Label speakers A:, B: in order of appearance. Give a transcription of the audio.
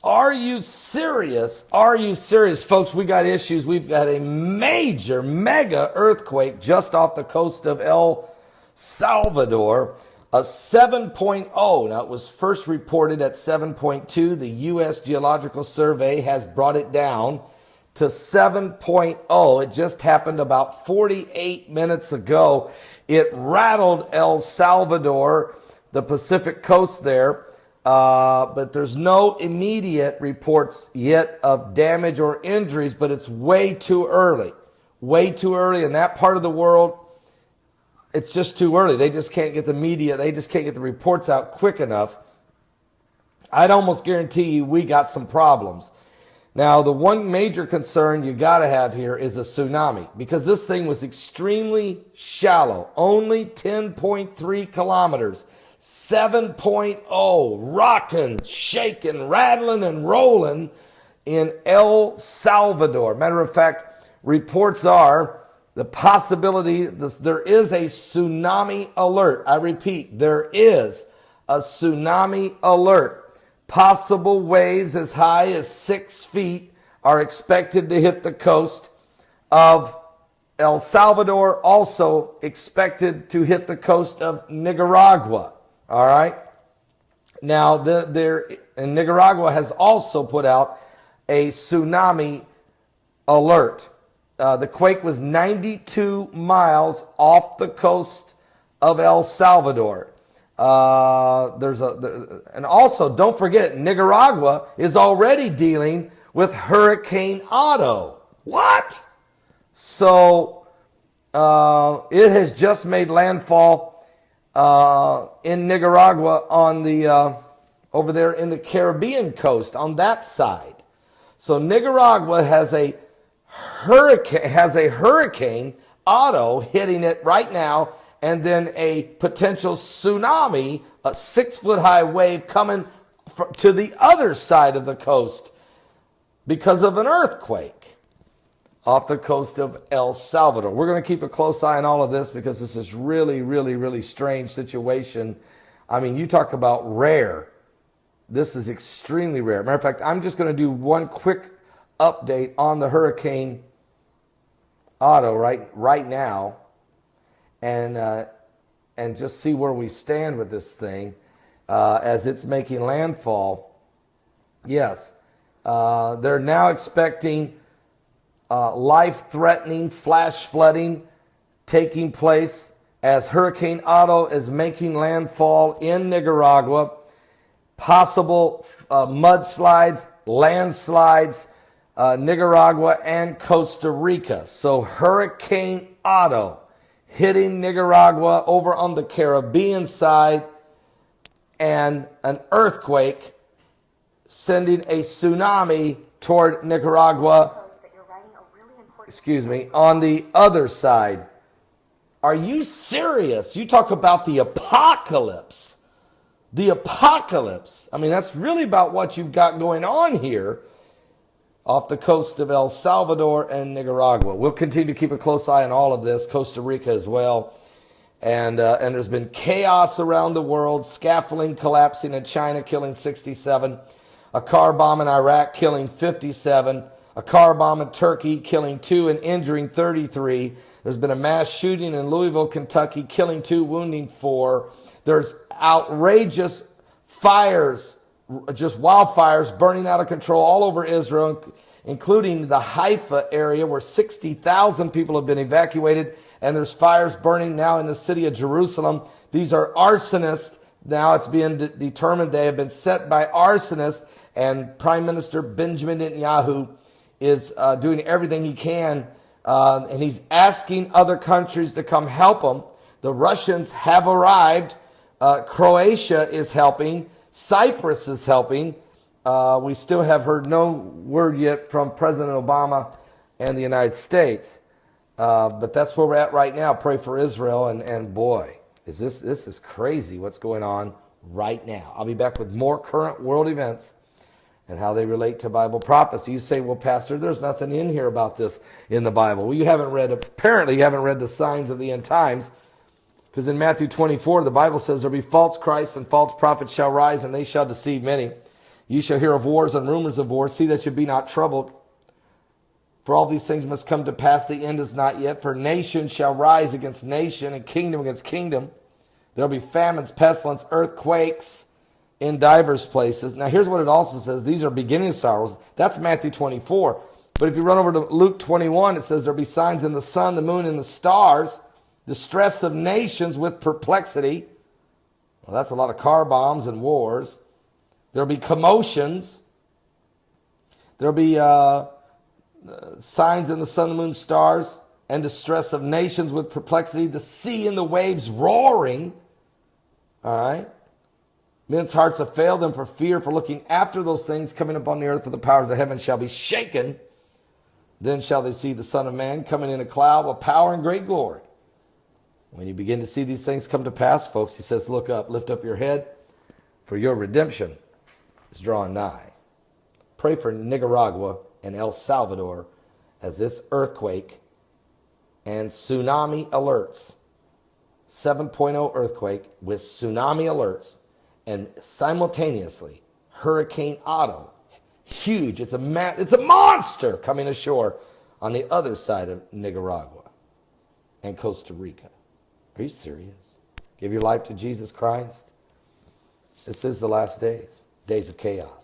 A: Are you serious? Are you serious? Folks, we got issues. We've got a major, mega earthquake just off the coast of El Salvador, a 7.0. Now, it was first reported at 7.2. The U.S. Geological Survey has brought it down to 7.0. It just happened about 48 minutes ago. It rattled El Salvador, the Pacific coast there. But there's no immediate reports yet of damage or injuries, but it's way too early. Way too early in that part of the world. It's just too early. They just can't get the media, they just can't get the reports out quick enough. I'd almost guarantee you we got some problems. Now, the one major concern you got to have here is a tsunami, because this thing was extremely shallow, only 10.3 kilometers. 7.0, rocking, shaking, rattling, and rolling in El Salvador. Matter of fact, reports are the possibility, there is a tsunami alert. I repeat, there is a tsunami alert. Possible waves as high as 6 feet are expected to hit the coast of El Salvador, also expected to hit the coast of Nicaragua. All right. Now, Nicaragua has also put out a tsunami alert. The quake was 92 miles off the coast of El Salvador. And also, don't forget, Nicaragua is already dealing with Hurricane Otto. What? So it has just made landfall in Nicaragua on the over there in the Caribbean coast on that side. So Nicaragua has a hurricane Otto hitting it right now, and then a potential tsunami, a 6-foot high wave coming to the other side of the coast because of an earthquake off the coast of El Salvador. We're going to keep a close eye on all of this because this is really, really, really strange situation. I mean, you talk about rare. This is extremely rare. Matter of fact, I'm just going to do one quick update on the Hurricane Otto right now, and just see where we stand with this thing as it's making landfall. Yes, they're now expecting life-threatening flash flooding taking place as Hurricane Otto is making landfall in Nicaragua. Possible mudslides, landslides, Nicaragua and Costa Rica. So Hurricane Otto hitting Nicaragua over on the Caribbean side, and an earthquake sending a tsunami toward Nicaragua, on the other side. Are you serious? You talk about the apocalypse. The apocalypse. I mean, that's really about what you've got going on here off the coast of El Salvador and Nicaragua. We'll continue to keep a close eye on all of this, Costa Rica as well. And there's been chaos around the world, scaffolding collapsing in China, killing 67, a car bomb in Iraq, killing 57, a car bomb in Turkey, killing 2 and injuring 33. There's been a mass shooting in Louisville, Kentucky, killing 2, wounding 4. There's outrageous fires, just wildfires burning out of control all over Israel, including the Haifa area where 60,000 people have been evacuated. And there's fires burning now in the city of Jerusalem. These are arsonists. Now it's being determined they have been set by arsonists. And Prime Minister Benjamin Netanyahu is doing everything he can. And he's asking other countries to come help him. The Russians have arrived. Croatia is helping. Cyprus is helping. We still have heard no word yet from President Obama and the United States. But that's where we're at right now. Pray for Israel. And boy, this is crazy what's going on right now. I'll be back with more current world events and how they relate to Bible prophecy. You say, well, Pastor, there's nothing in here about this in the Bible. Well, apparently you haven't read the signs of the end times, because in Matthew 24, the Bible says there'll be false Christs and false prophets shall rise, and they shall deceive many. You shall hear of wars and rumors of wars. See that you be not troubled. For all these things must come to pass. The end is not yet. For nation shall rise against nation and kingdom against kingdom. There will be famines, pestilence, earthquakes in divers places. Now here's what it also says. These are beginning sorrows. That's Matthew 24. But if you run over to Luke 21, it says there'll be signs in the sun, the moon, and the stars. Distress of nations with perplexity. Well, that's a lot of car bombs and wars. There'll be commotions. There'll be signs in the sun, the moon, stars, and distress of nations with perplexity. The sea and the waves roaring. All right. Men's hearts have failed them for fear, for looking after those things coming upon the earth, for the powers of heaven shall be shaken. Then shall they see the Son of Man coming in a cloud with power and great glory. When you begin to see these things come to pass, folks, he says, look up, lift up your head, for your redemption is drawing nigh. Pray for Nicaragua and El Salvador as this earthquake and tsunami alerts, 7.0 earthquake with tsunami alerts, and simultaneously Hurricane Otto, huge, it's a monster coming ashore on the other side of Nicaragua and Costa Rica. Are you serious? Give your life to Jesus Christ. This is the last days, days of chaos.